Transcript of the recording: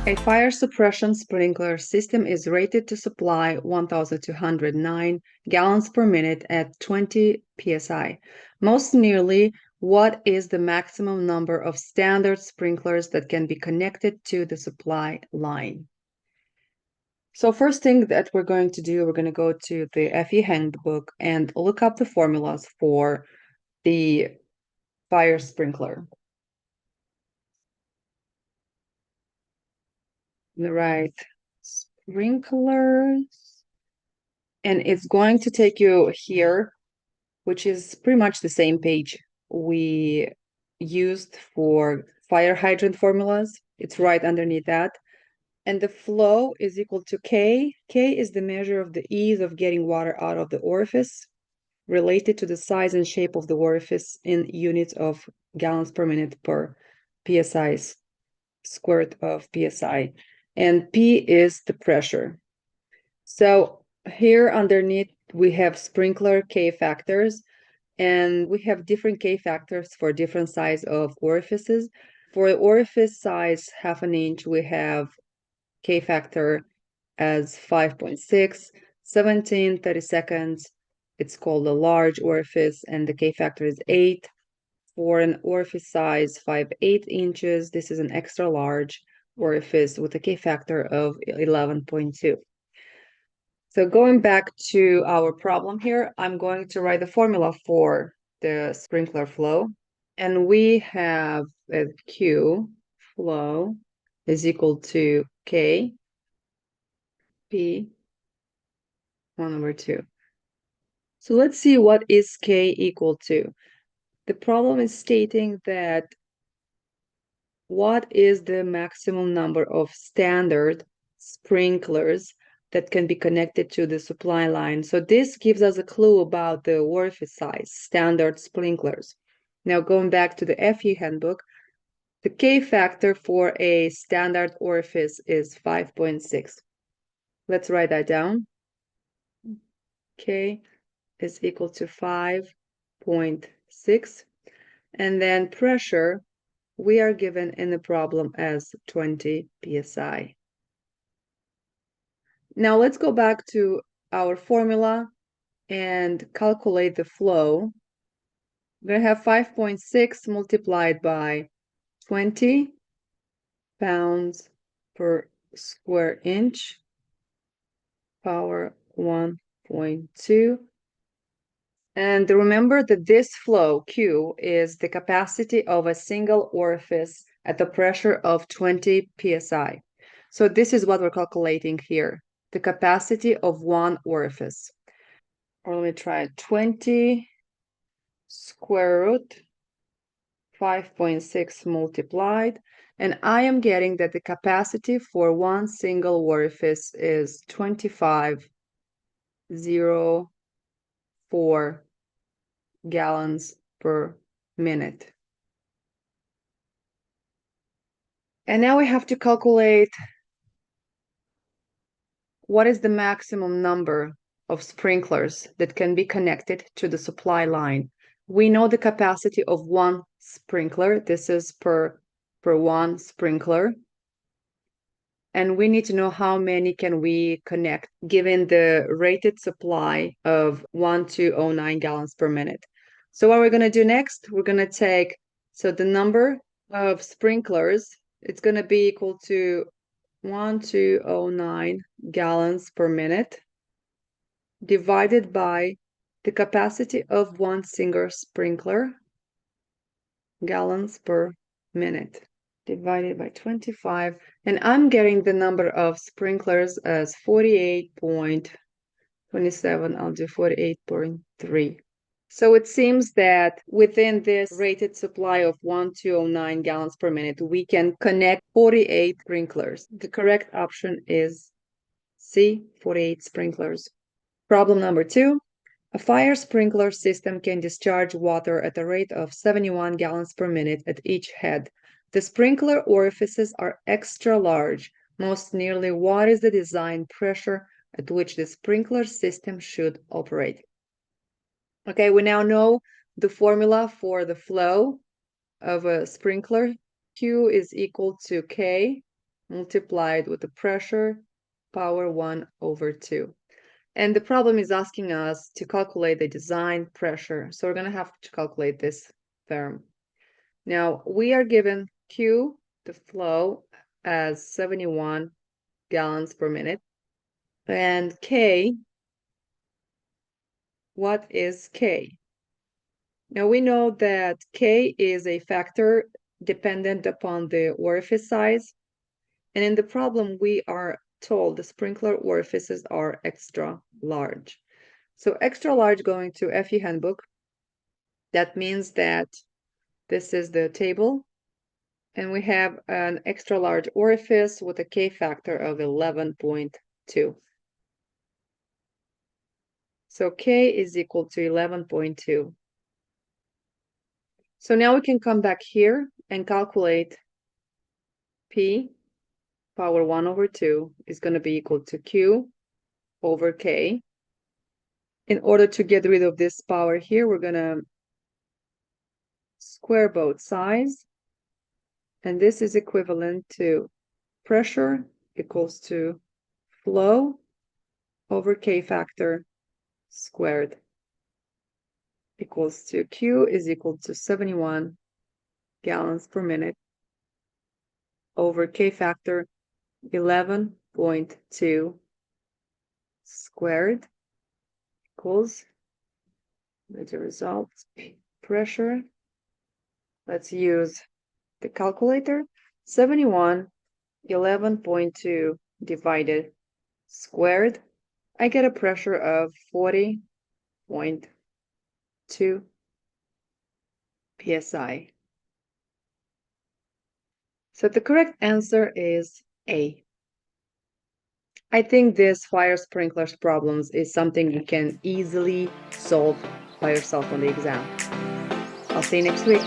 A fire suppression sprinkler system is rated to supply 1,209 gallons per minute at 20 psi. Most nearly, what is the maximum number of standard sprinklers that can be connected to the supply line? So first thing that we're going to do, we're going to go to the FE handbook and look up the formulas for the fire sprinkler. Right, sprinklers. And it's going to take you here, which is pretty much the same page we used for fire hydrant formulas. It's right underneath that. And the flow is equal to K. K is the measure of the ease of getting water out of the orifice, related to the size and shape of the orifice in units of gallons per minute per psi squared of psi. And P is the pressure. So here underneath we have sprinkler K factors, and we have different K factors for different size of orifices. For the orifice size half an inch, we have K factor as 5.6, 17 30-seconds. It's called a large orifice, and the K factor is 8. For an orifice size 5/8 inches, this is an extra large orifice with a K factor of 11.2. So going back to our problem here, I'm going to write the formula for the sprinkler flow. And we have that Q flow is equal to K P 1/2. So let's see what is K equal to. The problem is stating that what is the maximum number of standard sprinklers that can be connected to the supply line. So this gives us a clue about the orifice size, standard sprinklers. Now going back to the FE handbook, the K factor for a standard orifice is 5.6. Let's write that down. K is equal to 5.6. And then pressure, we are given in the problem as 20 psi. Now let's go back to our formula and calculate the flow. We're gonna have 5.6 multiplied by 20 pounds per square inch, power 1.2. And remember that this flow, Q, is the capacity of a single orifice at the pressure of 20 psi. So this is what we're calculating here, the capacity of one orifice. Or let me try 20 square root 5.6 multiplied, and I am getting that the capacity for one single orifice is 25.04 gallons per minute. And now we have to calculate what is the maximum number of sprinklers that can be connected to the supply line. We know the capacity of one sprinkler. This is per one sprinkler. And we need to know how many can we connect given the rated supply of 1,209 gallons per minute. So what we're going to do next, we're going to take, so the number of sprinklers, it's going to be equal to 1,209 gallons per minute divided by the capacity of one single sprinkler, gallons per minute, divided by 25. And I'm getting the number of sprinklers as 48.27. I'll do 48.3. So it seems that within this rated supply of 1,209 gallons per minute, we can connect 48 sprinklers. The correct option is C, 48 sprinklers. Problem number 2. A fire sprinkler system can discharge water at a rate of 71 gallons per minute at each head. The sprinkler orifices are extra large. Most nearly, what is the design pressure at which the sprinkler system should operate? Okay, we now know the formula for the flow of a sprinkler. Q is equal to K multiplied with the pressure, power 1/2. And the problem is asking us to calculate the design pressure. So we're going to have to calculate this term. Now we are given Q, the flow, as 71 gallons per minute. And K, what is K? Now we know that K is a factor dependent upon the orifice size. And in the problem, we are told the sprinkler orifices are extra large. So extra large going to FE handbook. That means that this is the table. And we have an extra large orifice with a K factor of 11.2. So K is equal to 11.2. So now we can come back here and calculate P power 1/2 is going to be equal to Q over K. In order to get rid of this power here, we're going to square both sides. And this is equivalent to pressure equals to flow over K factor squared equals to Q is equal to 71 gallons per minute over K factor 11.2 squared equals, the result, pressure. Let's use the calculator. 71, 11.2 divided squared. I get a pressure of 40.2 psi. So the correct answer is A. I think this fire sprinklers problems is something you can easily solve by yourself on the exam. I'll see you next week.